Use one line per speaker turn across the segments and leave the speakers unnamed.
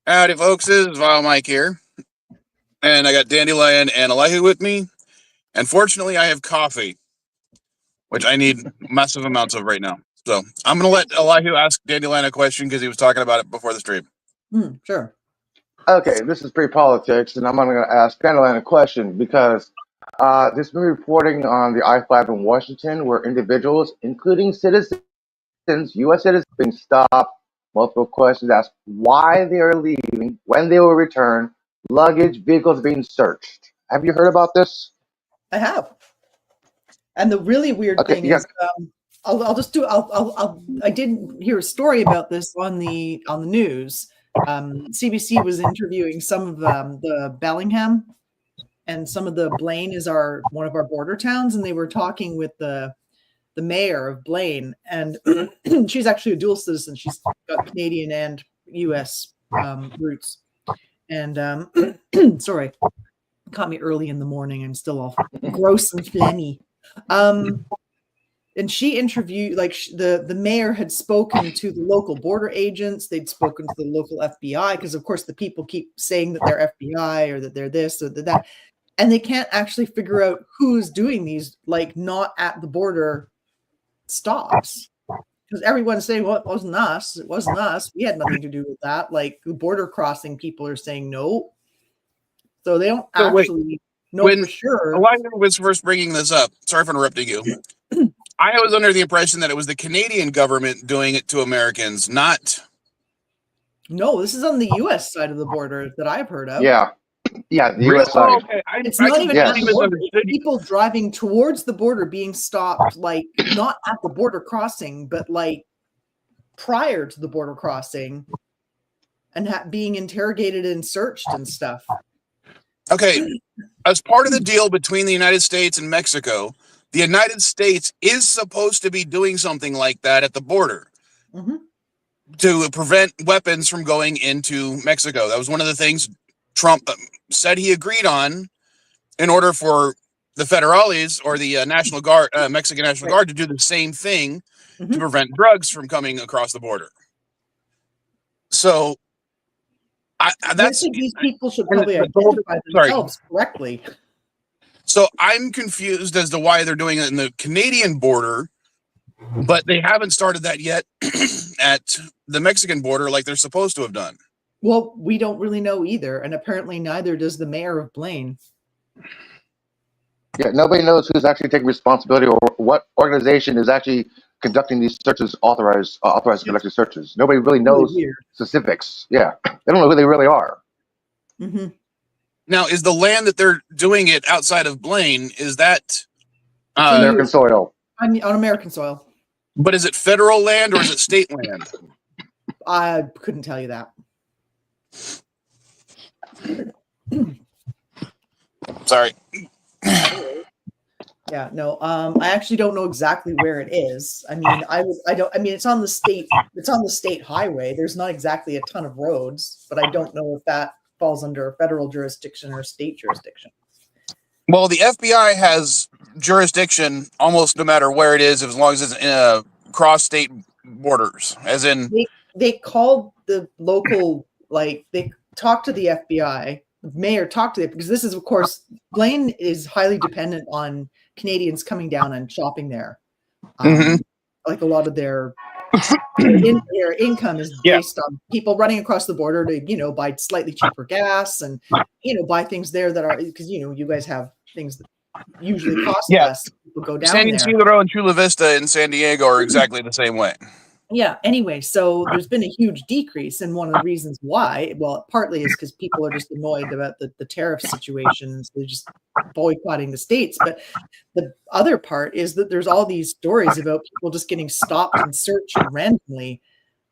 Howdy, folks. This is Vile Mike here. And I got Dandelion and Elihu with me. And fortunately, I have coffee, which I need massive amounts of right now. So I'm going to let Elihu ask Dandelion a question because he was talking about it before the stream.
Sure.
Okay, this is pre-politics, and I'm going to ask Dandelion a question because there's been reporting on the I-5 in Washington where individuals, including citizens, U.S. citizens, being stopped. Multiple questions asked why they are leaving, when they will return, luggage, vehicles being searched. Have you heard about this?
I have. And the really weird thing is, I did hear a story about this on the news. CBC was interviewing some of the Bellingham, and some of the Blaine is one of our border towns, and they were talking with the mayor of Blaine, and she's actually a dual citizen. She's got Canadian and U.S. Roots. And sorry, caught me early in the morning. I'm still all gross and phlegmy. And she interviewed, the mayor had spoken to the local border agents. They'd spoken to the local FBI because, of course, the people keep saying that they're FBI or that they're this or that, and they can't actually figure out who's doing these, not at the border stops, because everyone's saying, well, it wasn't us, we had nothing to do with that. Like, the border crossing people are saying no, so they don't actually know for sure.
Elihu was first bringing this up. Sorry for interrupting you. I was under the impression that it was the Canadian government doing it to Americans, not.
No, this is on the U.S. side of the border that I've heard of.
Yeah, the U.S. side.
Oh, okay.
It's not even at the border. It's people driving towards the border being stopped, not at the border crossing, but prior to the border crossing, and being interrogated and searched and stuff.
Okay, as part of the deal between the United States and Mexico, the United States is supposed to be doing something like that at the border to prevent weapons from going into Mexico. That was one of the things Trump said he agreed on in order for the federales or the National Guard, Mexican National Guard, to do the same thing to prevent drugs from coming across the border. So I think
these people should probably identify themselves correctly.
So I'm confused as to why they're doing it in the Canadian border, but they haven't started that yet at the Mexican border like they're supposed to have done.
Well, we don't really know either, and apparently neither does the mayor of Blaine.
Yeah, nobody knows who's actually taking responsibility or what organization is actually conducting these searches, authorized conducting searches. Nobody really knows specifics. Yeah, they don't know who they really are.
Now, is the land that they're doing it outside of Blaine, is that
American soil?
On American soil.
But is it federal land or is it state land?
I couldn't tell you that.
Sorry.
Yeah, no. I actually don't know exactly where it is. I mean, it's on the state. It's on the state highway. There's not exactly a ton of roads, but I don't know if that falls under a federal jurisdiction or state jurisdiction.
Well, the FBI has jurisdiction almost no matter where it is, as long as it's in cross state borders. As in,
they called the local, they talked to the FBI. The mayor talked to it because this is, of course, Blaine is highly dependent on Canadians coming down and shopping there. Like a lot of their income is based on people running across the border to, buy slightly cheaper gas and, buy things there that are, because, you guys have things that usually cost less. People go down
San
there.
Isidro and Chula Vista in San Diego are exactly the same way.
Yeah. Anyway, so there's been a huge decrease, and one of the reasons why, well, partly is because people are just annoyed about the tariff situation, so they're just boycotting the states. But the other part is that there's all these stories about people just getting stopped and searched randomly.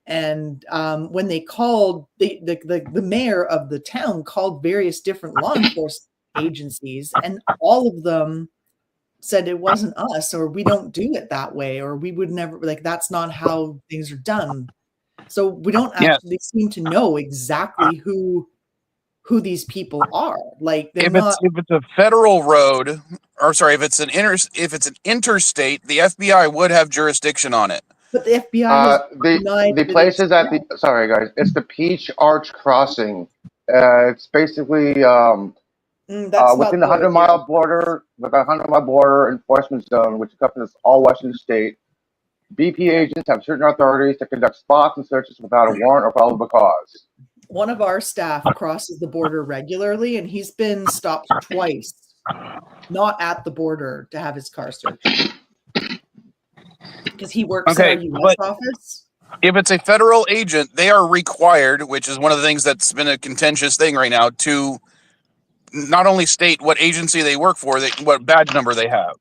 And when they called, the mayor of the town called various different law enforcement agencies, and all of them said it wasn't us, or we don't do it that way, or we would never, that's not how things are done. So we don't actually seem to know exactly who these people are. If
it's a federal road, or sorry, if it's an interstate, the FBI would have jurisdiction on it.
But the FBI has denied
The
that
place
it's
is at the. Sorry, guys. It's the Peach Arch Crossing. It's basically
that's not
within the
the
100-mile border, with a 100-mile border enforcement zone, which encompasses all Washington State. BP agents have certain authorities to conduct spots and searches without a warrant or probable cause.
one of our staff crosses the border regularly, and he's been stopped twice, not at the border, to have his car searched because he works at our U.S. office.
If it's a federal agent, they are required, which is one of the things that's been a contentious thing right now, to not only state what agency they work for, what badge number they have.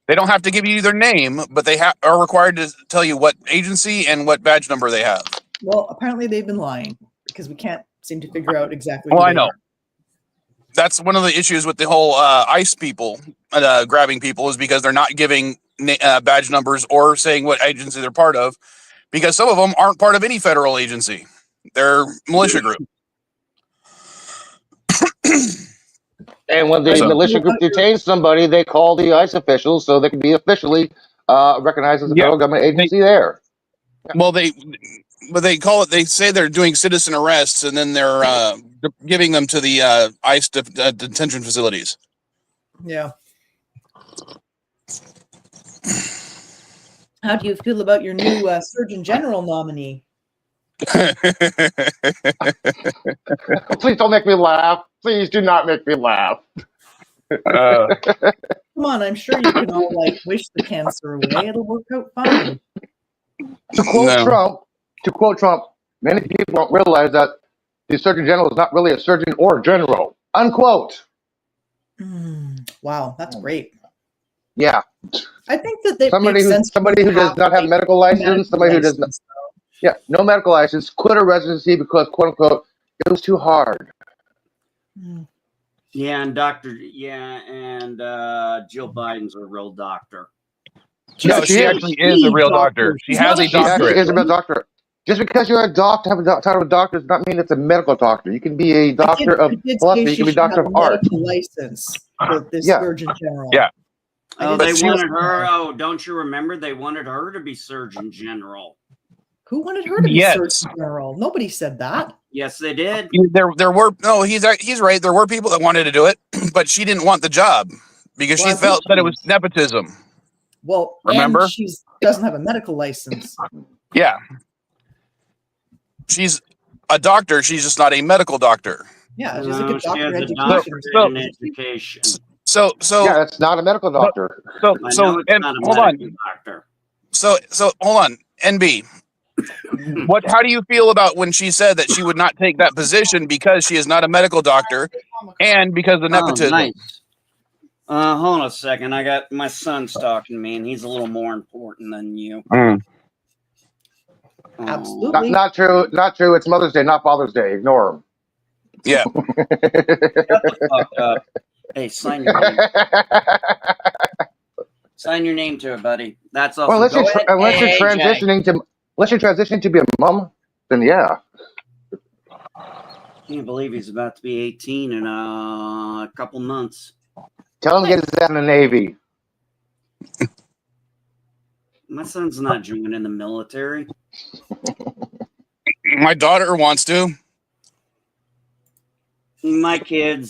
They don't have to give you their name, but they are required to tell you what agency and what badge number they have.
Well, apparently they've been lying because we can't seem to figure out exactly.
Well, I know. That's one of the issues with the whole ICE people grabbing people, is because they're not giving badge numbers or saying what agency they're part of, because some of them aren't part of any federal agency. They're militia group.
And when the militia group detains somebody, they call the ICE officials so they can be officially recognized as a federal government agency there.
Yeah. Well, they call it. They say they're doing citizen arrests, and then they're giving them to the ICE detention facilities.
Yeah. How do you feel about your new Surgeon General nominee?
Please don't make me laugh. Please do not make me laugh.
Come on, I'm sure you can all wish the cancer away. It'll work out fine.
To quote Trump, many people don't realize that the Surgeon General is not really a surgeon or general. Unquote.
Wow, that's great.
Yeah.
I think that
somebody who does not have medical license, somebody who does not. Yeah, no medical license, quit a residency because, quote unquote, it was too hard.
Yeah, and Jill Biden's a real doctor.
No, she actually is a real doctor. She has a doctorate.
She is a real doctor. Just because you're a doctor, have a title of doctor, does not mean it's a medical doctor. You can be a doctor of philosophy. You can be a doctor of art.
License for this Surgeon General.
Yeah.
Oh, they wanted her. Oh, don't you remember? They wanted her to be Surgeon General.
Who wanted her to be Surgeon General? Nobody said that.
Yes, they did.
There were no. He's right. There were people that wanted to do it, but she didn't want the job because she felt that it was nepotism.
Well,
remember,
and she doesn't have a medical license.
Yeah, she's a doctor. She's just not a medical doctor.
Yeah, she's like a doctor
education.
So
yeah, that's not a medical doctor.
Hold on. So hold on, NB. How do you feel about when she said that she would not take that position because she is not a medical doctor and because of nepotism?
Nice. Hold on a second. I got my son's talking to me, and he's a little more important than you.
Absolutely.
Not true. Not true. It's Mother's Day, not Father's Day. Ignore him.
Yeah.
Shut the fuck up. Hey, sign your name. Sign your name to it, buddy. That's all.
Well, unless you're transitioning to be a mom, then yeah.
Can't believe he's about to be 18 in a couple months.
Tell him to get his out in the Navy.
My son's not joining the military.
My daughter wants to.
My two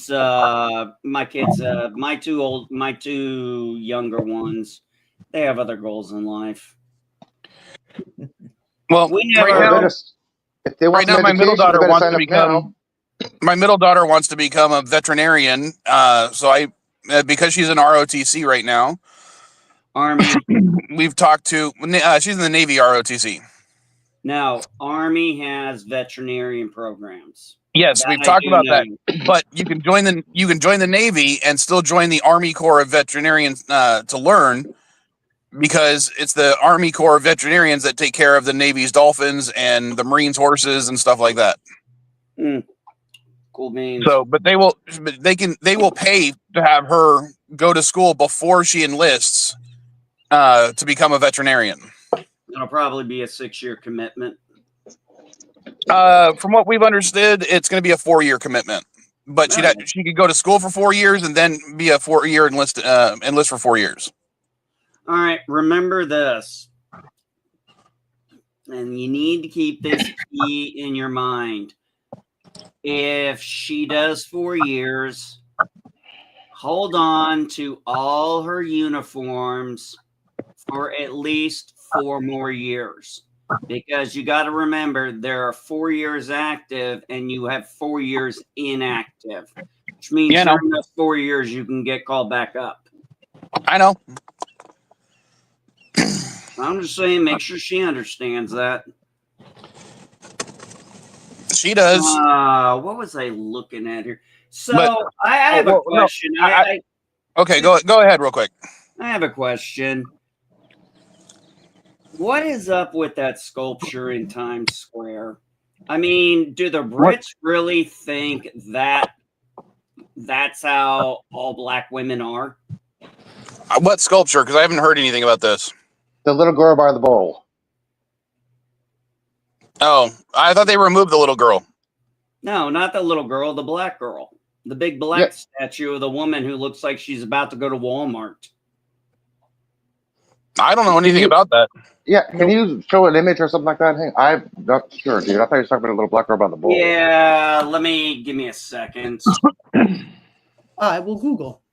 younger ones, they have other goals in life.
Well, right now my middle daughter wants to become. My middle daughter wants to become a veterinarian. Because she's in ROTC right now.
Army.
We've talked to. She's in the Navy ROTC.
Now, Army has veterinarian programs.
Yes, we've talked about that. But you can join the Navy and still join the Army Corps of Veterinarians to learn, because it's the Army Corps of Veterinarians that take care of the Navy's dolphins and the Marines' horses and stuff like that.
Cool beans.
So, but they will pay to have her go to school before she enlists to become a veterinarian.
It'll probably be a 6-year commitment.
From what we've understood, it's going to be a 4-year commitment. But she could go to school for 4 years and then be a 4-year enlist for 4 years.
All right. Remember this. and you need to keep this key in your mind. If she does 4 years, hold on to all her uniforms for at least 4 more years. Because you got to remember, there are 4 years active and you have 4 years inactive, which means during those 4 years you can get called back up.
I know.
I'm just saying, make sure she understands that.
She does.
What was I looking at here? So I have a question.
No, okay, go ahead real quick.
I have a question. What is up with that sculpture in Times Square? I mean, do the Brits really think that that's how all black women are?
What sculpture? Because I haven't heard anything about this.
The little girl by the bowl.
Oh, I thought they removed the little girl.
No, not the little girl, the black girl. The big black statue of the woman who looks like she's about to go to Walmart.
I don't know anything about that.
Yeah, can you show an image or something like that? Hey, I'm not sure, dude. I thought you were talking about a little black girl by the bowl.
Yeah, give me a second.
I will Google.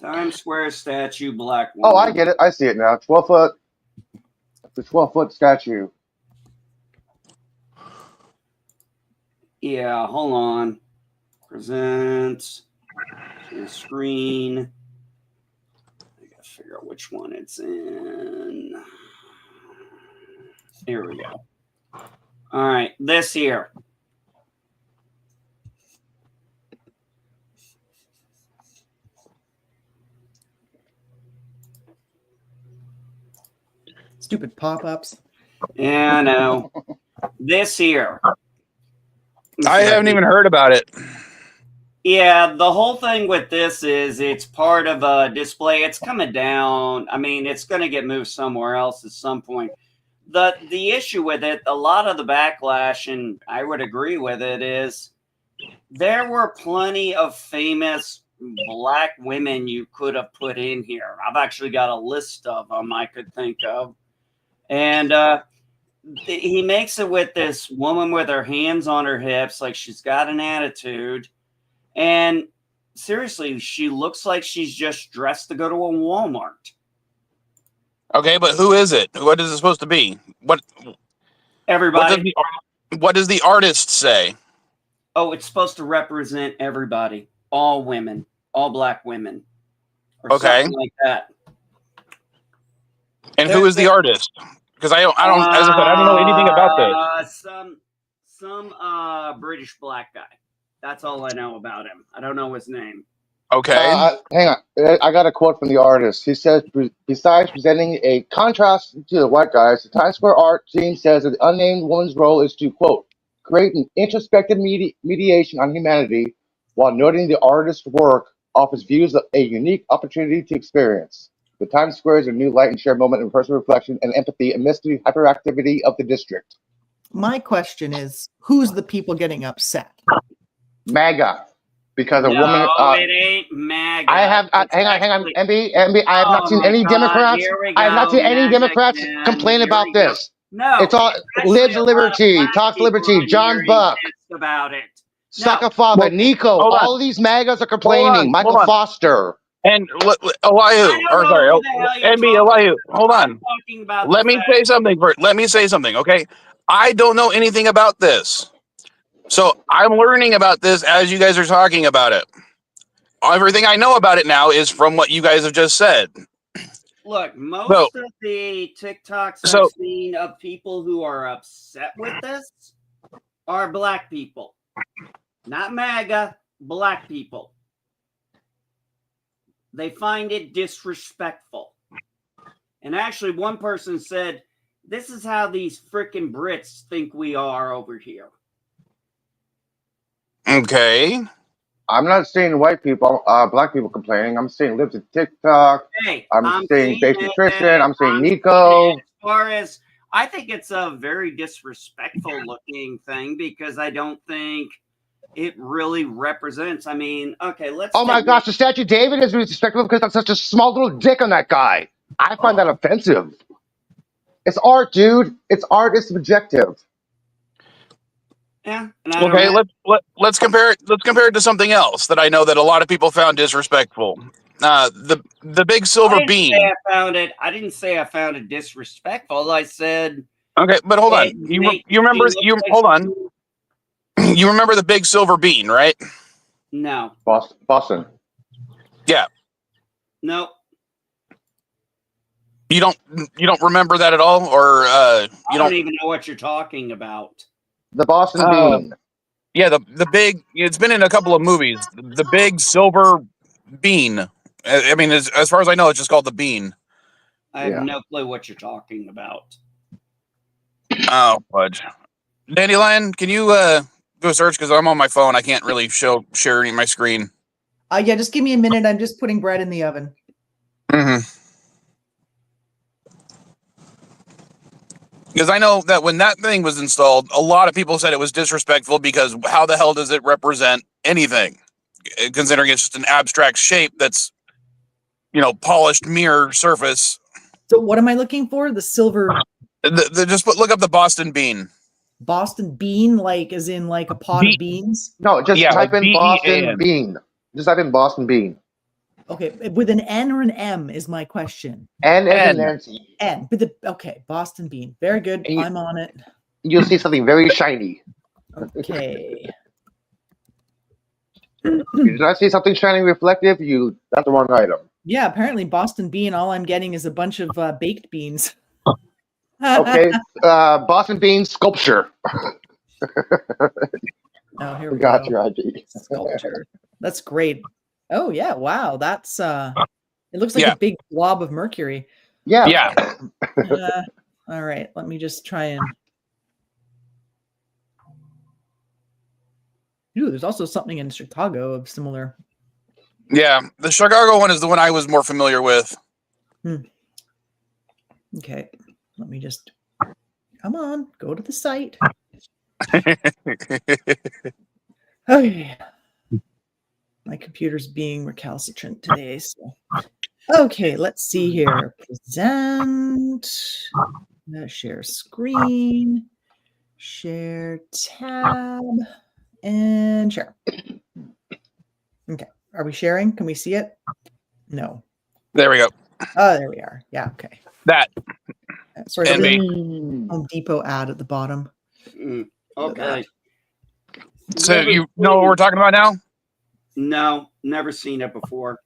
Times Square statue, black woman.
Oh, I get it. I see it now. 12 foot. The 12-foot statue.
Yeah, hold on. Present. Screen. I gotta figure out which one it's in. Here we go. All right, this here.
Stupid pop-ups.
Yeah, I know. This here.
I haven't even heard about it.
Yeah, the whole thing with this is it's part of a display. It's coming down. I mean, it's going to get moved somewhere else at some point. The issue with it, a lot of the backlash, and I would agree with it, is there were plenty of famous black women you could have put in here. I've actually got a list of them I could think of. And he makes it with this woman with her hands on her hips, like she's got an attitude. And seriously, she looks like she's just dressed to go to a Walmart.
Okay, but who is it? What is it supposed to be?
Everybody.
What does the artist say?
Oh, it's supposed to represent everybody, all women, all black women, or something like that.
And who is the artist? Because I don't. As I said, I don't know anything about this.
Some British black guy. That's all I know about him. I don't know his name.
Okay.
Hang on. I got a quote from the artist. He says, besides presenting a contrast to the white guys, the Times Square art team says that the unnamed woman's role is to, quote, create an introspective mediation on humanity while noting the artist's work offers views of a unique opportunity to experience. The Times Square is a new light and shared moment of personal reflection and empathy amidst the hyperactivity of the district.
My question is, who's the people getting upset?
MAGA. Because a woman.
No, it ain't MAGA.
Hang on. MB, I have not seen any Democrats. I have not seen any Democrats complain about this.
No,
it's all lives liberty, talks liberty. John Buck
about it.
Sakafaga, Nico, all of these MAGAs are complaining. Michael Foster.
And Elihu, Elihu, hold on. Let me say something first. Let me say something, okay? I don't know anything about this. So I'm learning about this as you guys are talking about it. Everything I know about it now is from what you guys have just said.
Look, most of the TikToks I've seen of people who are upset with this are black people. Not MAGA, black people. They find it disrespectful. And actually, one person said, this is how these freaking Brits think we are over here.
Okay.
I'm not seeing white people, black people complaining. I'm seeing lives at TikTok.
Hey,
I'm seeing Base Nutrition. I'm seeing Nico.
As far as, I think it's a very disrespectful looking thing because I don't think it really represents. I mean, okay, let's.
Oh my gosh, the statue of David is disrespectful because that's such a small little dick on that guy. I find that offensive. It's art, dude. It's art. It's subjective.
Yeah. And I
Okay,
don't
let's compare it. Let's compare it to something else that I know that a lot of people found disrespectful. The big silver
I didn't say
bean.
I didn't say I found it disrespectful. I said
Okay, but hold on.
it
You
makes
remember
look
you
like
hold on. You remember the big silver bean, right?
No.
Boston.
Yeah.
No.
You don't remember that at all, or
I
you
don't
don't?
even know what you're talking about.
The Boston
Uh,
Bean.
yeah, the big. It's been in a couple of movies. The big silver bean. I mean, as far as I know, it's just called the bean.
I have
Yeah.
no clue what you're talking about.
Oh, fudge. Dandelion, can you go search because I'm on my phone. I can't really share any of my screen.
Yeah, just give me a minute. I'm just putting bread in the oven.
Mm-hmm. Because I know that when that thing was installed, a lot of people said it was disrespectful because how the hell does it represent anything? Considering it's just an abstract shape that's, polished mirror surface.
So what am I looking for? The silver
Just look up the Boston bean.
Boston bean, like as in like a pot of beans?
No, just
Yeah,
type
like
in Boston
BEAN.
Bean. Just type in Boston Bean.
Okay, with an N or an M is my question.
N as in
N.
Nancy.
N, okay, Boston bean. Very good.
And
I'm on it.
you'll see something very shiny.
Okay.
You did not see something shiny reflective, that's the wrong item.
Yeah, apparently Boston bean, all I'm getting is a bunch of baked beans.
Okay. Boston Bean sculpture.
Oh, here we
Got
go.
your ID.
Sculpture. That's great. Oh yeah, wow. That's it looks like
Yeah.
a big blob of mercury.
Yeah.
All right, let me just try and there's also something in Chicago of similar.
Yeah, the Chicago one is the one I was more familiar with.
Okay, let me just come on, go to the site. Okay. My computer's being recalcitrant today, so okay, let's see here. Present, share screen, share tab, and share. Okay, are we sharing? Can we see it? No.
There we go.
Oh, there we are. Yeah, okay.
That.
Sorry,
And
the
me.
Home Depot ad at the bottom.
Okay.
So you know what we're talking about now?
No, never seen it before.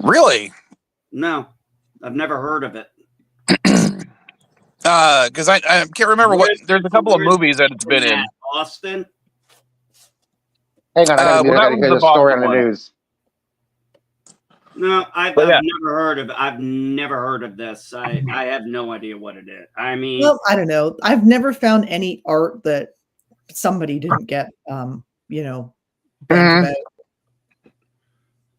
Really?
No, I've never heard of it.
Because I can't remember there's a couple of movies that it's been in.
Austin?
Hang on, I gotta
Well, that
hear
was
the
the
story on
Boston
the
one.
news.
No, I've
yeah.
never heard of it. I've never heard of this. I have no idea what it is. I mean,
Well, I don't know. I've never found any art that somebody didn't get, bent about.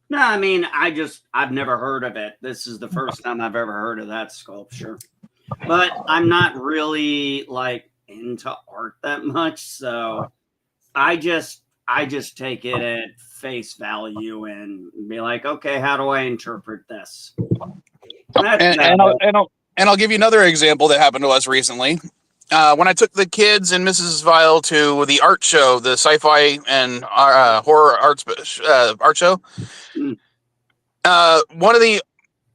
no, I mean, I've never heard of it. This is the first time I've ever heard of that sculpture. But I'm not really like into art that much, so I just take it at face value and be like, okay, how do I interpret this?
And I'll give you another example that happened to us recently. When I took the kids and Mrs. Vile to the art show, the sci-fi and horror art show, one of the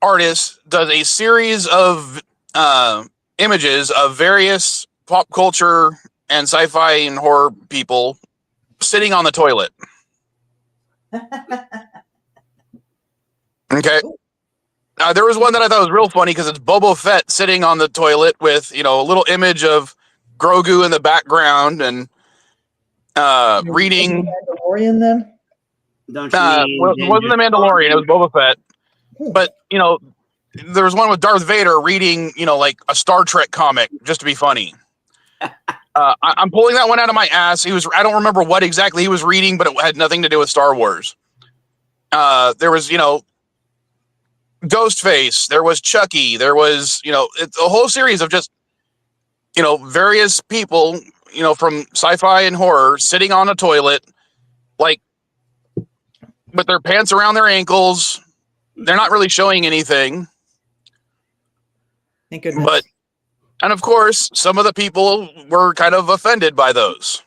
artists does a series of images of various pop culture and sci-fi and horror people sitting on the toilet. Okay. There was one that I thought was real funny because it's Boba Fett sitting on the toilet with, a little image of Grogu in the background and reading.
Mandalorian then?
Don't you mean
Well, it wasn't the Mandalorian, it was Boba Fett. But, there was one with Darth Vader reading, like a Star Trek comic just to be funny. I'm pulling that one out of my ass. I don't remember what exactly he was reading, but it had nothing to do with Star Wars. There was, Ghostface, there was Chucky, there was, it's a whole series of just, various people, from sci-fi and horror sitting on a toilet, like with their pants around their ankles. They're not really showing anything.
Thank goodness.
But, and of course, some of the people were kind of offended by those.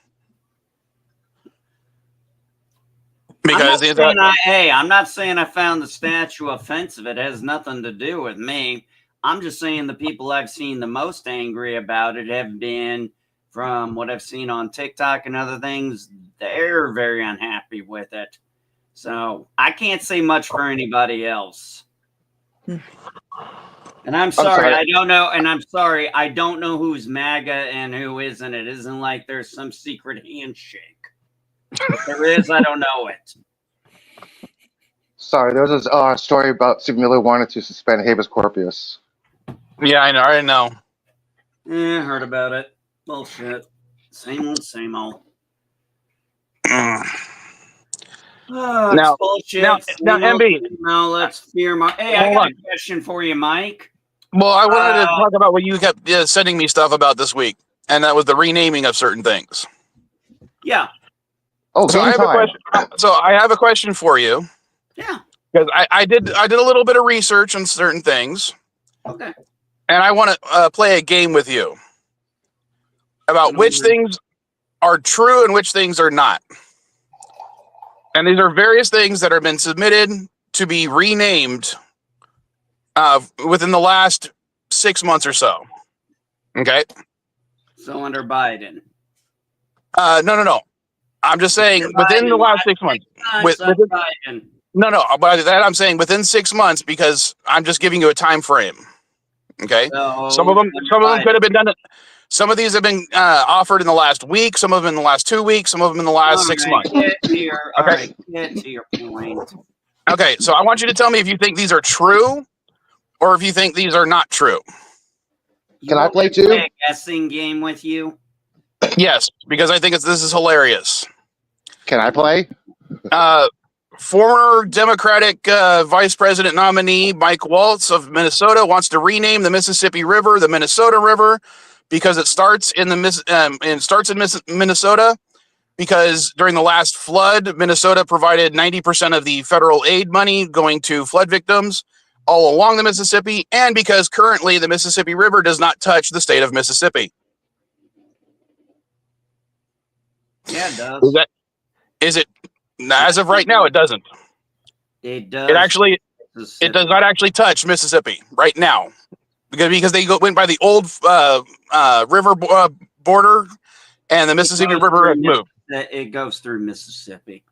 Because
I'm not saying I found the statue offensive. It has nothing to do with me. I'm just saying the people I've seen the most angry about it have been, from what I've seen on TikTok and other things, they're very unhappy with it. So I can't say much for anybody else. And I'm sorry, I don't know. And I'm sorry, I don't know who's MAGA and who isn't. It isn't like there's some secret handshake. If there is, I don't know it.
Sorry, there was a story about Steve Miller wanted to suspend habeas corpus.
Yeah, I know.
Yeah, heard about it. Bullshit. Same old, same old. Oh,
Now,
bullshit.
now, MB.
Now let's fear my. Hey, I got a question for you, Mike.
Well, I wanted to talk about what you kept sending me stuff about this week, and that was the renaming of certain things.
Yeah.
Oh,
so I have a question for you.
Yeah.
Because I did a little bit of research on certain things.
Okay.
And I want to play a game with you about which things are true and which things are not. And these are various things that have been submitted to be renamed within the last 6 months or so. Okay.
So under Biden.
No. I'm just saying within the last 6 months.
Biden.
No. By that I'm saying within 6 months, because I'm just giving you a time frame. Okay.
So,
some of them could have been done. Some of these have been offered in the last week. Some of them in the last 2 weeks. Some of them in the last 6 months.
Get to your point.
Okay. So I want you to tell me if you think these are true, or if you think these are not true.
Can I play too?
Play a guessing game with you?
Yes, because I think this is hilarious.
Can I play?
Former Democratic Vice President nominee Mike Waltz of Minnesota wants to rename the Mississippi River the Minnesota River because it starts in Minnesota. Because during the last flood, Minnesota provided 90% of the federal aid money going to flood victims all along the Mississippi, and because currently the Mississippi River does not touch the state of Mississippi.
Yeah, it does.
Is it? As of right now, it doesn't.
It does.
It does not actually touch Mississippi right now, because they went by the old river border, and the Mississippi River has moved.
It goes through Mississippi.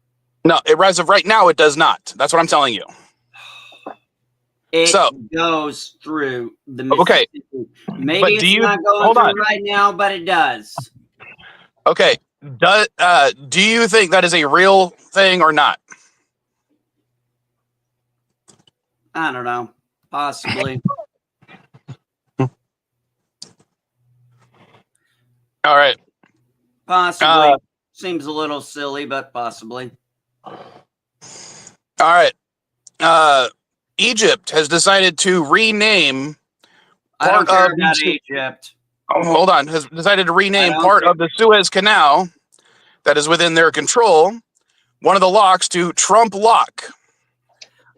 No, as of right now, it does not. That's what I'm telling you.
It goes through the Mississippi.
Okay.
Maybe it's not going through right now, but it does.
Okay. Do you think that is a real thing or not?
I don't know. Possibly.
All right.
Possibly. Seems a little silly, but possibly.
All right. Egypt has decided to rename part of
Egypt.
Hold on. Has decided to rename part of the Suez Canal that is within their control, one of the locks, to Trump Lock.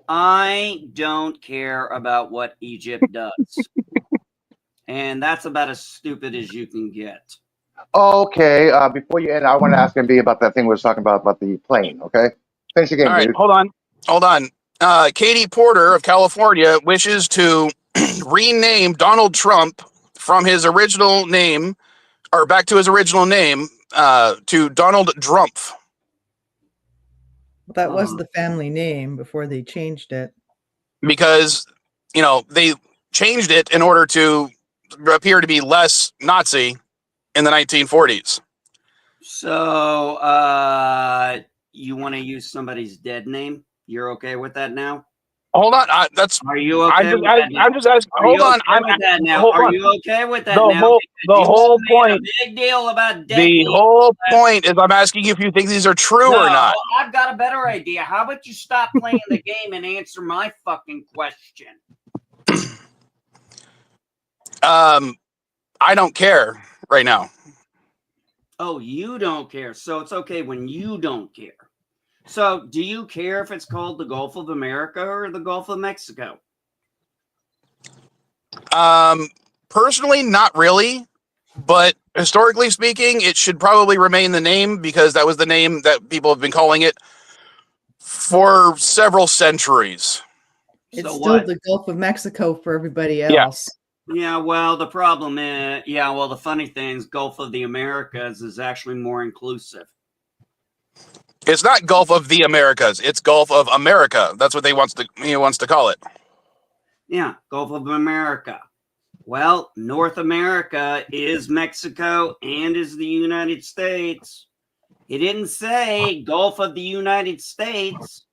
I don't care about what Egypt does. And that's about as stupid as you can get.
Okay. Before you end, I want to ask MB about that thing we were talking about the plane. Okay. Finish the game,
All right,
dude.
hold on. Katie Porter of California wishes to rename Donald Trump from his original name, or back to his original name, to Donald Drumpf.
That was the family name before they changed it.
Because, they changed it in order to appear to be less Nazi in the 1940s.
So, you want to use somebody's dead name? You're okay with that now?
Hold on.
Are you okay with that now?
I'm just asking. Hold on.
Are you okay with that now?
The whole point.
A big deal about dead.
The whole point is I'm asking you if you think these are true or not.
I've got a better idea. How about you stop playing the game and answer my fucking question?
I don't care right now.
Oh, you don't care. So it's okay when you don't care. So do you care if it's called the Gulf of America or the Gulf of Mexico?
Personally, not really, but historically speaking, it should probably remain the name because that was the name that people have been calling it for several centuries.
It's
So
still
what?
the Gulf of Mexico for everybody
Yeah.
else.
Yeah, well, the problem is, the funny thing is Gulf of the Americas is actually more inclusive.
It's not Gulf of the Americas. It's Gulf of America. That's what he wants to call it.
Yeah, Gulf of America. Well, North America is Mexico and is the United States. He didn't say Gulf of the United States.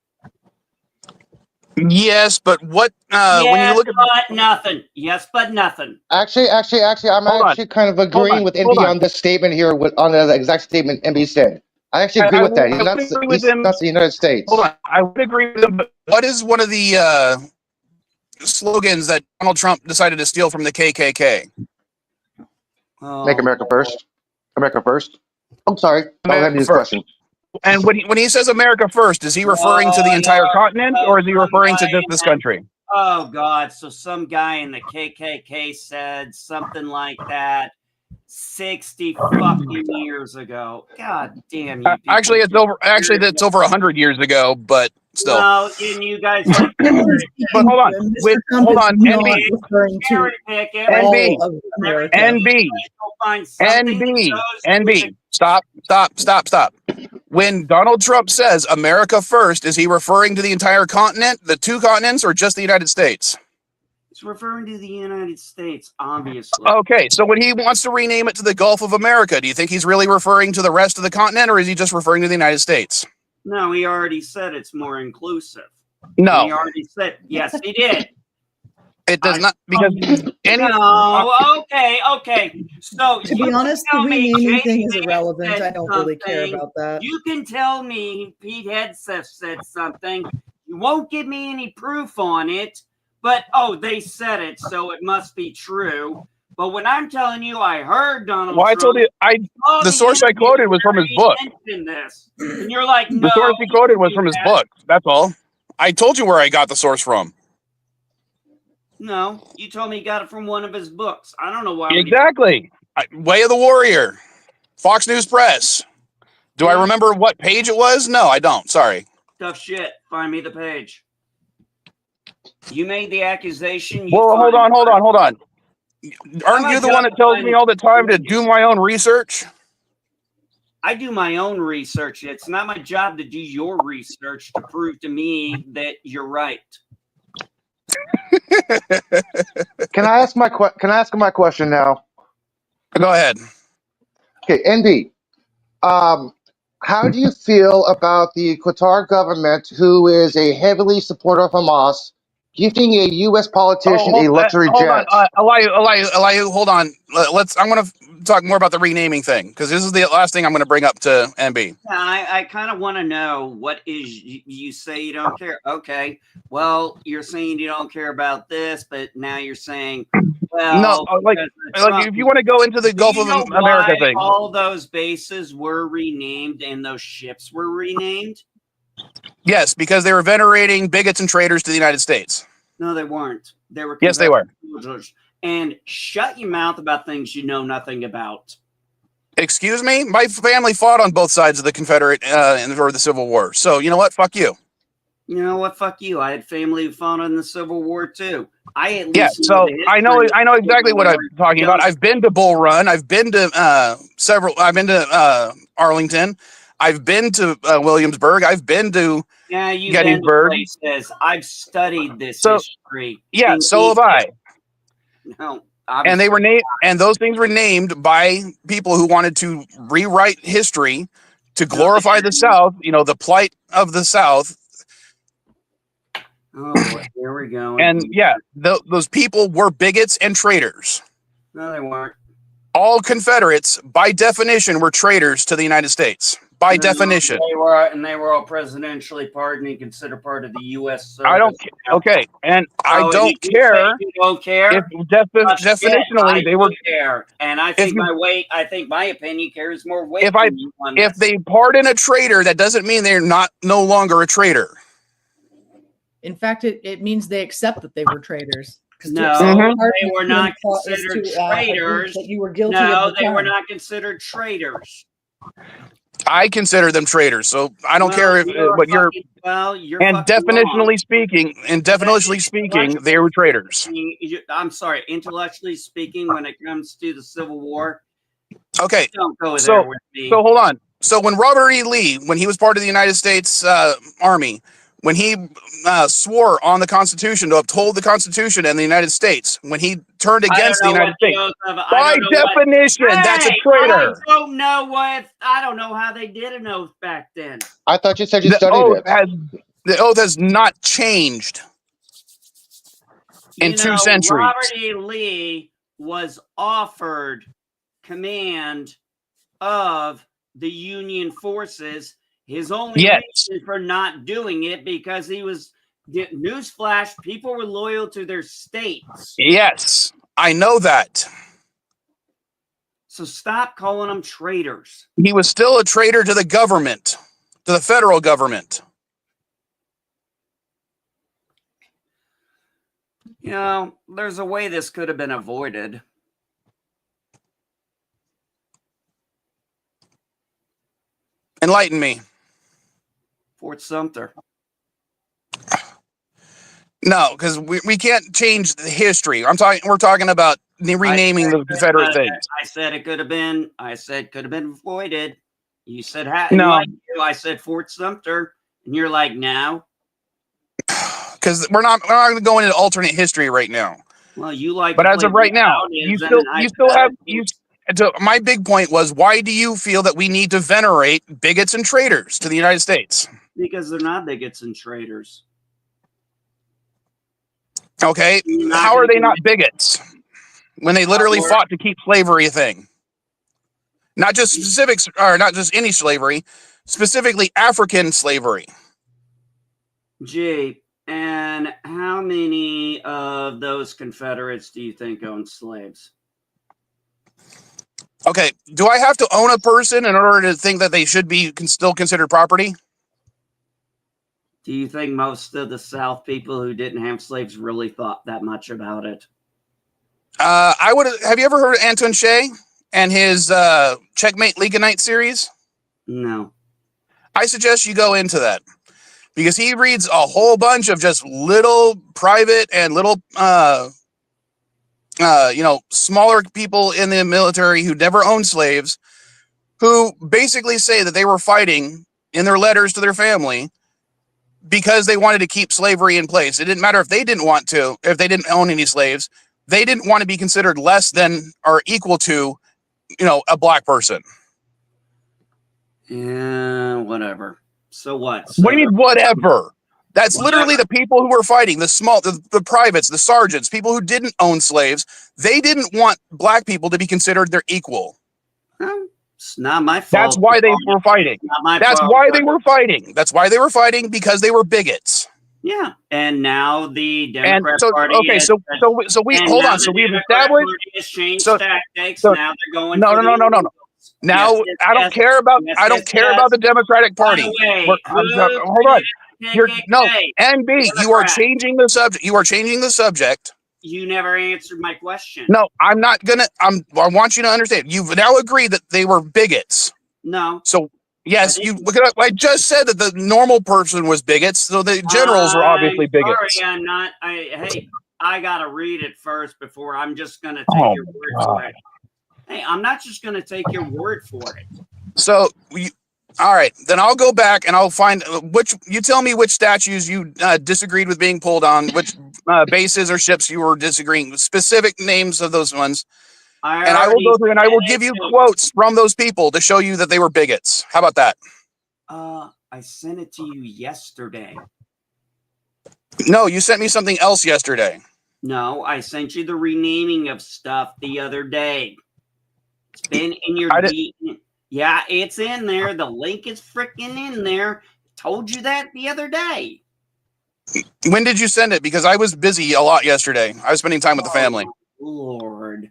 Yes, but what when you look at
but nothing. Yes, but nothing.
Actually, I'm
Hold on.
actually kind of agreeing with
Hold
NB
on.
on this statement here, on the exact statement NB said. I actually agree with that. He's
I
not,
would agree with
he's
him.
not the United States.
Hold on, I would agree with him. But what is one of the slogans that Donald Trump decided to steal from the KKK?
Make America first. America first. I'm sorry. I'll end this question.
And when he says America first, is he referring to the entire continent, or is he referring to just this country?
Oh God! So some guy in the KKK said something like that 60 fucking years ago. God damn you!
Actually, that's over 100 years ago, but still.
No, and you guys like
But hold on, hold on, NB,
referring to
NB,
all of America.
NB, stop. When Donald Trump says America first, is he referring to the entire continent, the two continents, or just the United States?
It's referring to the United States, obviously.
Okay, so when he wants to rename it to the Gulf of America, do you think he's really referring to the rest of the continent, or is he just referring to the United States?
No, he already said it's more inclusive.
No.
He already said, yes, he did.
It does not, because
okay. So
to be honest, the renaming thing is irrelevant. I don't really care about that.
You can tell me Pete Hegseth said something. You won't give me any proof on it, but they said it, so it must be true. But when I'm telling you, I heard Donald Trump.
I told you, the source I quoted was from his book.
This, and you're like, no,
the source he quoted was from his book. That's all. I told you where I got the source from.
No, you told me you got it from one of his books. I don't know why.
Exactly. Way of the Warrior, Fox News Press. Do I remember what page it was? No, I don't. Sorry.
Tough shit. Find me the page. You made the accusation.
Well, hold on. Aren't you the one that tells me all the time to do my own research?
I do my own research. It's not my job to do your research to prove to me that you're right.
Can I ask my question now?
Go ahead.
Okay, ND. How do you feel about the Qatar government, who is a heavily supporter of Hamas, gifting a U.S. politician a luxury jet?
Elihu, hold on. I'm going to talk more about the renaming thing, because this is the last thing I'm going to bring up to NB.
I kind of want to know what is you say you don't care. Okay, well, you're saying you don't care about this, but now you're saying, well,
no, like if you want to go into the Gulf of America thing,
all those bases were renamed and those ships were renamed.
Yes, because they were venerating bigots and traitors to the United States.
No, they weren't. They were.
Yes, they were.
And shut your mouth about things you know nothing about.
Excuse me? My family fought on both sides of the Confederate or the Civil War. So you know what? Fuck you.
You know what? Fuck you. I had family who fought in the Civil War too. I at least
I know exactly what I'm talking about. I've been to Bull Run. I've been to Arlington. I've been to Williamsburg. I've been to Gettysburg.
I've studied this history.
Yeah, so have I.
No,
and they were named, and those things were named by people who wanted to rewrite history to glorify the South. You know, the plight of the South.
Oh, here we go.
And yeah, those people were bigots and traitors.
No, they weren't.
All Confederates, by definition, were traitors to the United States. By definition,
they were all presidentially pardoned and considered part of the U.S. service.
I don't. Okay, and I don't care.
You don't care.
If definitionally they were.
Care, and I think my opinion carries more weight.
If they pardon a traitor, that doesn't mean they're no longer a traitor.
In fact, it means they accept that they were traitors.
No, they were not considered traitors.
That you were guilty
no,
of the
they were
crime.
not considered traitors.
I consider them traitors, so I don't
Well,
care if what you're.
you're
And
fucking wrong.
definitionally speaking, they were traitors.
I'm sorry, intellectually speaking, when it comes to the Civil War,
Okay,
don't go there with me.
so hold on. So when Robert E. Lee, when he was part of the United States Army, when he swore on the Constitution to uphold the Constitution and the United States, when he turned against the United States, by definition, that's a traitor.
I don't know how they did an oath back then.
I thought you said you studied it.
The oath has not changed in 2 centuries.
Robert E. Lee was offered command of the Union forces. His only reason for not doing it because he was, newsflash, people were loyal to their states.
Yes, I know that.
So stop calling them traitors.
He was still a traitor to the government, to the federal government.
There's a way this could have been avoided.
Enlighten me.
Fort Sumter.
No, because we can't change the history. We're talking about renaming the Confederate things.
I said it could have been. I said could have been avoided. You said
no.
I said Fort Sumter, and you're like no.
Because we're not going to go into alternate history right now.
Well, you like.
But as of right now, you still have. My big point was, why do you feel that we need to venerate bigots and traitors to the United States?
Because they're not bigots and traitors.
Okay, how are they not bigots when they literally fought to keep slavery a thing? Not just specifics, or not just any slavery, specifically African slavery.
Gee, and how many of those Confederates do you think owned slaves?
Okay, do I have to own a person in order to think that they should be still considered property?
Do you think most of the South people who didn't have slaves really thought that much about it?
I would. Have you ever heard of Anton Shea and his Checkmate League of Night series?
No.
I suggest you go into that because he reads a whole bunch of just little private and little, smaller people in the military who never owned slaves, who basically say that they were fighting in their letters to their family because they wanted to keep slavery in place. It didn't matter if they didn't want to, if they didn't own any slaves, they didn't want to be considered less than or equal to, a black person.
Yeah, whatever. So what? So
what do you mean, whatever? That's literally the people who were fighting, the privates, the sergeants, people who didn't own slaves. They didn't want black people to be considered their equal.
It's not my fault.
That's why they were fighting. That's why they were fighting. That's why they were fighting, because they were bigots.
Yeah, and now the Democrat Party.
Okay, so we hold on. So we've established.
Changed tactics. Now they're going.
No. Now I don't care about. I don't care about the Democratic Party. Hold on. NB. You are changing the subject. You are changing the subject.
You never answered my question.
No, I'm not gonna. I want you to understand. You've now agreed that they were bigots.
No.
So yes, you look it up. I just said that the normal person was bigots. So the generals were obviously bigots.
Sorry, I'm not. I gotta read it first before I'm just gonna take your word for it. Hey, I'm not just gonna take your word for it.
So all right, then I'll go back and I'll find you tell me which statues you disagreed with being pulled on, which bases or ships you were disagreeing with, specific names of those ones. And I will go through and I will give you quotes from those people to show you that they were bigots. How about that?
I sent it to you yesterday.
No, you sent me something else yesterday.
No, I sent you the renaming of stuff the other day. It's been in your Yeah, it's in there. The link is freaking in there. Told you that the other day.
When did you send it? Because I was busy a lot yesterday. I was spending time with the family.
Lord.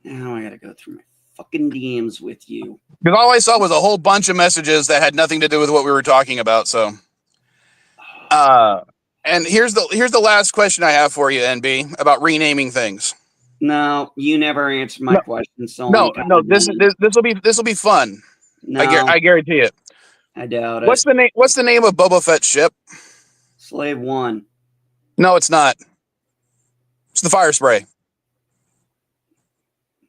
Now I gotta go through my fucking DMs with you.
Because all I saw was a whole bunch of messages that had nothing to do with what we were talking about. So, And here's the last question I have for you, NB, about renaming things.
No, you never answered my question, so
No. This will be fun.
No,
I guarantee it.
I doubt
What's
it.
What's the name of Boba Fett's ship?
Slave 1.
No, it's not. It's the Fire Spray.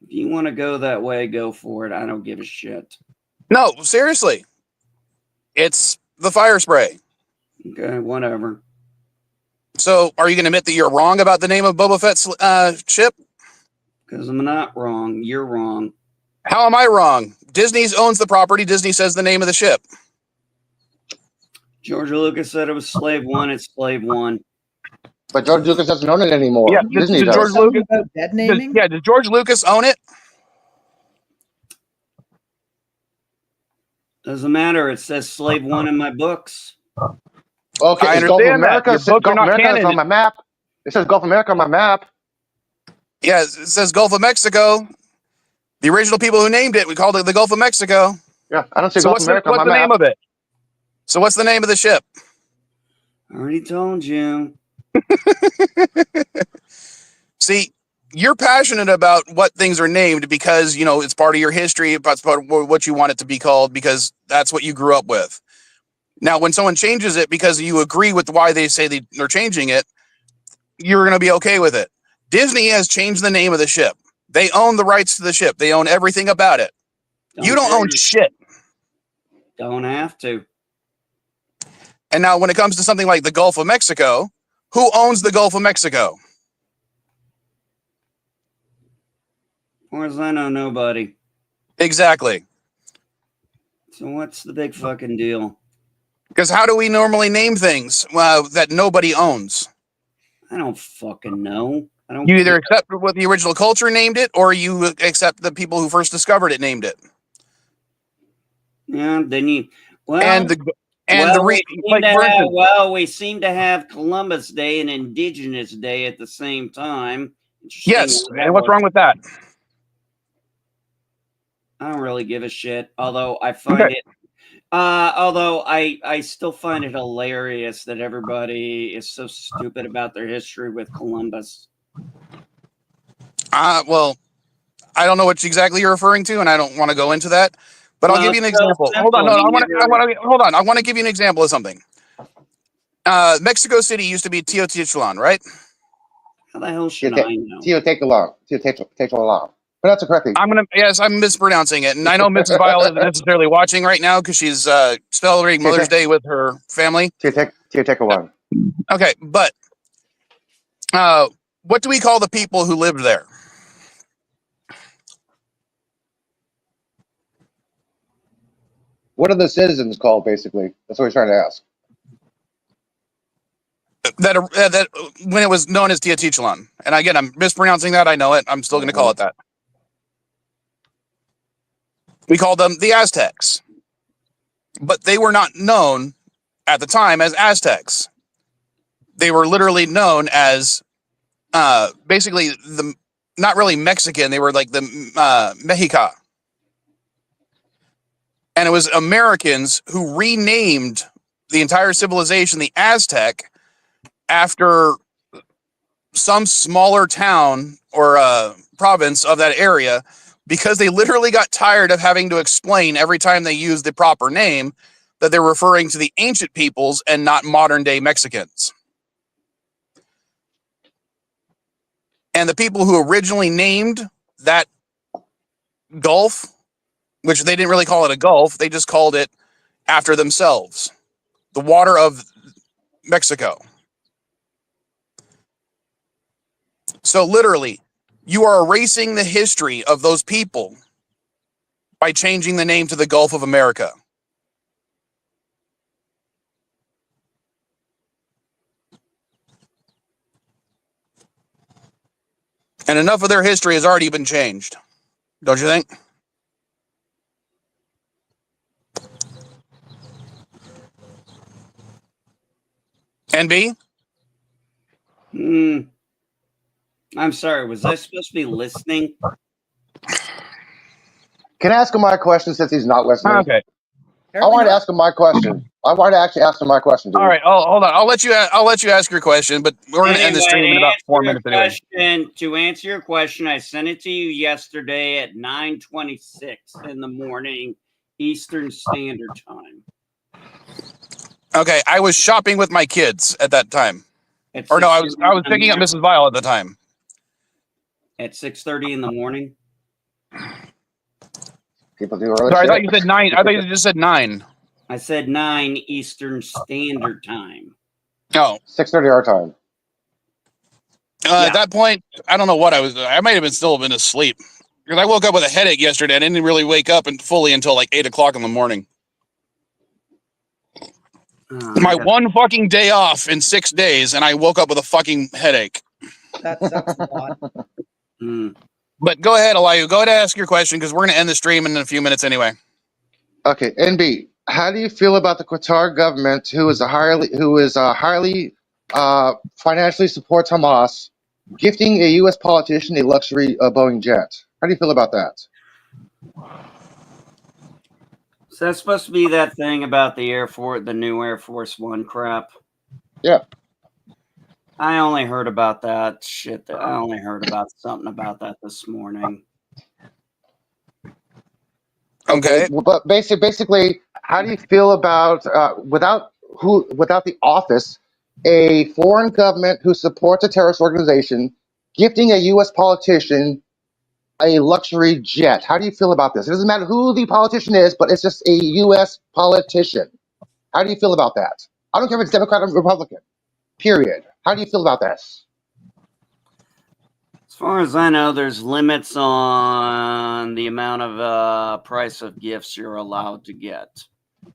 If you want to go that way, go for it. I don't give a shit.
No, seriously. It's the Fire Spray.
Okay, whatever.
So, are you going to admit that you're wrong about the name of Boba Fett's ship?
Because I'm not wrong. You're wrong.
How am I wrong? Disney owns the property. Disney says the name of the ship.
George Lucas said it was Slave 1. It's Slave 1.
But George Lucas doesn't own it anymore.
Yeah,
Disney does.
George Lucas,
dead naming?
does George Lucas own it?
Doesn't matter. It says Slave 1 in my books.
Okay,
I
it's Gulf
understand that.
America.
Your books are
Gulf
not
America is
canon.
on my map. It says Gulf America on my map.
Yeah, it says Gulf of Mexico. The original people who named it, we called it the Gulf of Mexico.
Yeah, I don't see
So
Gulf America on my
what's the
map.
name of it? So what's the name of the ship?
I already told you.
See, you're passionate about what things are named because, you know, it's part of your history. It's part of what you want it to be called because that's what you grew up with. Now, when someone changes it because you agree with why they say they're changing it, you're going to be okay with it. Disney has changed the name of the ship. They own the rights to the ship. They own everything about it. You don't own shit.
Don't have to.
And now when it comes to something like the Gulf of Mexico, who owns the Gulf of Mexico?
As far as I know, nobody.
Exactly.
So what's the big fucking deal?
Because how do we normally name things that nobody owns?
I don't fucking know. I don't.
You either accept what the original culture named it, or you accept the people who first discovered it named it.
Yeah, then you. Well, we seem to have Columbus Day and Indigenous Day at the same time.
Yes, and what's wrong with that?
I don't really give a shit. Although I find it. Although I still find it hilarious that everybody is so stupid about their history with Columbus.
Well, I don't know what exactly you're referring to, and I don't want to go into that. But I'll give you an example. Hold on, hold on. I want to give you an example of something. Mexico City used to be Teotihuacan, right?
How the hell should I know?
Teotihuacan. Pronounce it correctly.
I'm mispronouncing it, and I know Mrs. Viola isn't necessarily watching right now because she's celebrating Mother's Day with her family.
Teotihuacan.
Okay, but what do we call the people who lived there?
What are the citizens called, basically? That's what he's trying to ask.
That when it was known as Teotihuacan. And again, I'm mispronouncing that. I know it. I'm still going to call it that. We called them the Aztecs. But they were not known at the time as Aztecs. They were literally known as basically not really Mexican. They were like the Mexica. And it was Americans who renamed the entire civilization the Aztec after some smaller town or province of that area because they literally got tired of having to explain every time they used the proper name that they're referring to the ancient peoples and not modern day Mexicans. And the people who originally named that Gulf, which they didn't really call it a Gulf, they just called it after themselves, the water of Mexico. So literally, you are erasing the history of those people by changing the name to the Gulf of America. And enough of their history has already been changed. Don't you think? NB?
I'm sorry. Was I supposed to be listening?
Can I ask him my question since he's not listening?
Okay.
I wanted to ask him my question. I wanted to actually ask him my question, dude.
All right. Oh, hold on. I'll let you ask your question, but we're going to end the stream in about 4 minutes anyway.
To answer your question, I sent it to you yesterday at 9:26 in the morning, Eastern Standard Time.
Okay, I was shopping with my kids at that time. I was picking up Mrs. Vile at the time.
At 6:30 in the morning.
People do early.
Sorry, I thought you said 9. I thought you just said 9.
I said 9 Eastern Standard Time.
Oh,
6:30 our time.
At that point, I don't know what I was. I might have been asleep because I woke up with a headache yesterday. I didn't really wake up fully until like 8 o'clock in the morning. My one fucking day off in 6 days, and I woke up with a fucking headache.
That's a lot.
But go ahead, Elihu. Go ahead and ask your question because we're going to end the stream in a few minutes anyway.
Okay, NB, how do you feel about the Qatar government, who is highly financially supports Hamas, gifting a U.S. politician a luxury Boeing jet? How do you feel about that?
So that's supposed to be that thing about the new Air Force One crap.
Yeah.
I only heard about that shit. I only heard about something about that this morning.
Okay.
But basically, how do you feel about without the office, a foreign government who supports a terrorist organization gifting a U.S. politician a luxury jet? How do you feel about this? It doesn't matter who the politician is, but it's just a U.S. politician. How do you feel about that? I don't care if it's Democrat or Republican. Period. How do you feel about this?
As far as I know, there's limits on the amount of price of gifts you're allowed to get.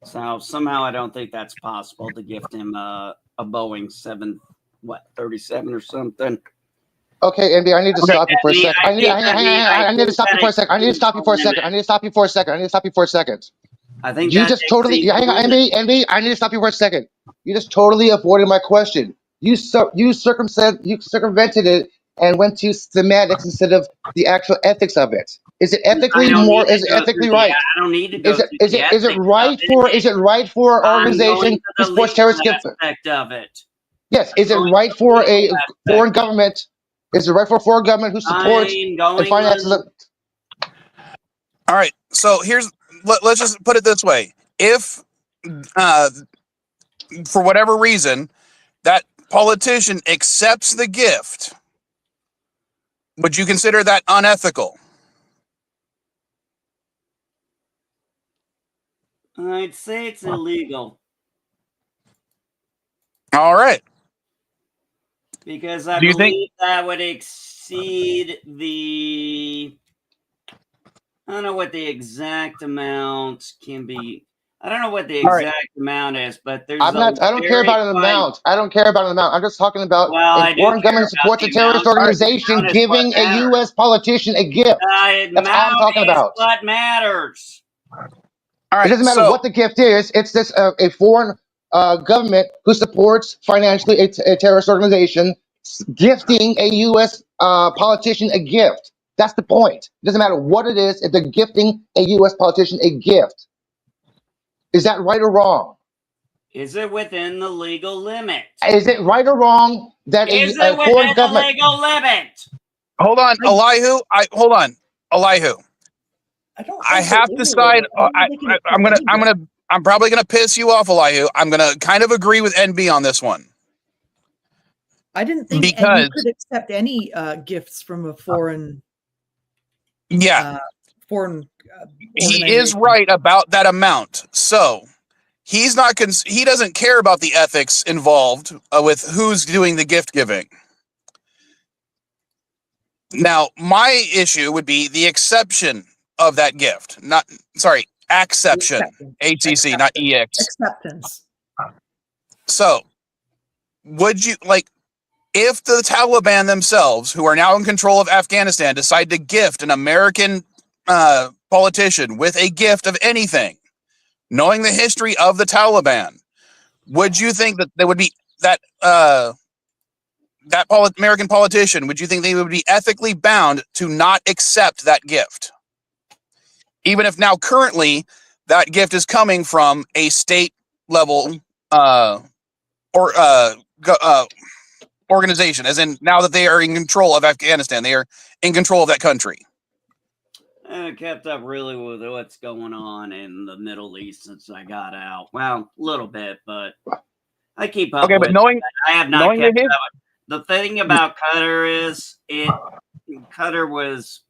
So somehow I don't think that's possible to gift him a Boeing 737 or something.
Okay, Andy, I need to stop you for a second. I need to stop you for a second. I need to stop you for a second. I need to stop you for a second. I need to stop you for a second.
I think
you just totally. Hang on, Andy, I need to stop you for a second. You just totally avoided my question. You circumvented it and went to semantics instead of the actual ethics of it. Is it ethically more? Is it ethically right?
I don't need to go.
Is it right for an organization who supports terrorist
aspect of it?
Yes. Is it right for a foreign government? Is it right for a foreign government who supports and finances it?
All right. So let's just put it this way: if, for whatever reason, that politician accepts the gift, would you consider that unethical?
I'd say it's illegal.
All right.
Because I believe that would exceed the... I don't know what the exact amount can be. I don't know what the exact amount is, but there's.
I don't care about an amount. I don't care about an amount. I'm just talking about a foreign government supports a terrorist organization giving a U.S. politician a gift. That's all I'm talking about.
What matters?
All right,
it doesn't matter what the gift is. It's just a foreign government who supports financially a terrorist organization gifting a U.S. Politician a gift. That's the point. It doesn't matter what it is if they're gifting a U.S. politician a gift. Is that right or wrong?
Is it within the legal limit?
Is it right or wrong that a foreign government...
legal limit?
Hold on, Elihu. Hold on, Elihu. I have to decide. I'm probably gonna piss you off, Elihu. I'm gonna kind of agree with NB on this one.
I didn't think you could accept any gifts from a foreign.
Yeah,
foreign.
He is right about that amount. So he's not. He doesn't care about the ethics involved with who's doing the gift giving. Now, my issue would be the exception of that gift. Acception. ACC, not EX.
Acceptance.
So, would you if the Taliban themselves, who are now in control of Afghanistan, decide to gift an American politician with a gift of anything, knowing the history of the Taliban, would you think that there would be that American politician? Would you think they would be ethically bound to not accept that gift, even if now currently that gift is coming from a state level organization, as in now that they are in control of Afghanistan, they are in control of that country.
I kept up really with what's going on in the Middle East since I got out. Well, a little bit, but I keep up with
but
I have not kept up. The thing about Qatar is Qatar was,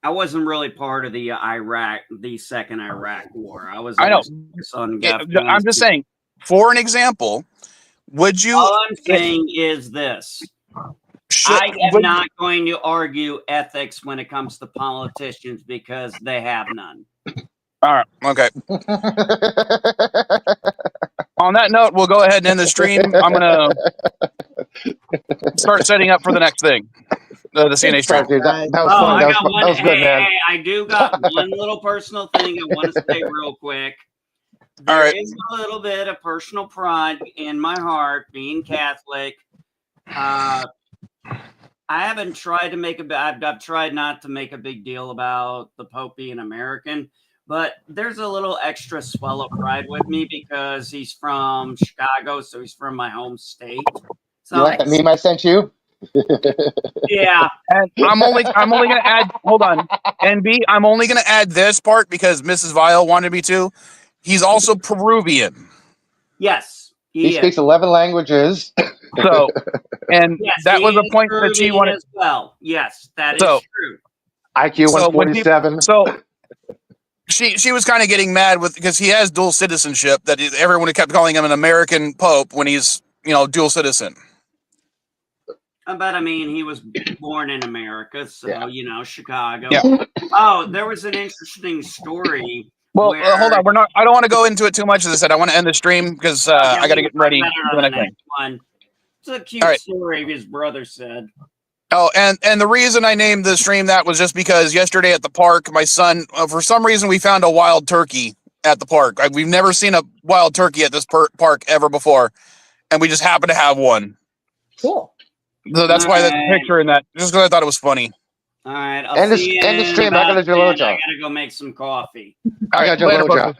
I wasn't really part of the second Iraq war.
I know. I'm just saying, for an example, would you?
All I'm saying is this. I am not going to argue ethics when it comes to politicians because they have none.
All right. Okay. On that note, we'll go ahead and end the stream. I'm going to start setting up for the next thing. The CNA stream.
That was fun. That was good, man.
I do got one little personal thing I want to say real quick. There is a little bit of personal pride in my heart, being Catholic. I haven't tried to I've tried not to make a big deal about the Pope being American, but there's a little extra swell of pride with me because he's from Chicago, so he's from my home state. So,
you like that meme I sent you?
Yeah.
And I'm only gonna add, hold on. NB, I'm only gonna add this part because Mrs. Vile wanted me to. He's also Peruvian.
Yes.
He speaks 11 languages.
So, and
yes,
that was a point that she wanted
as well. Yes, that is true.
IQ 147.
So she was kind of getting mad because he has dual citizenship, that everyone kept calling him an American Pope when he's, dual citizen.
But I mean, he was born in America, so Chicago.
Yeah.
Oh, there was an interesting story.
Well, hold on. I don't want to go into it too much. As I said, I want to end the stream because I got to get ready for the next thing.
One. It's a cute story, his brother said.
Oh, and the reason I named the stream that was just because yesterday at the park, my son, for some reason, we found a wild turkey at the park. We've never seen a wild turkey at this park ever before, and we just happened to have one.
Cool.
So that's why that picture in that, just because I thought it was funny.
All right.
End the stream. I got to do a little job.
I got to go make some coffee.
I got to do a little job.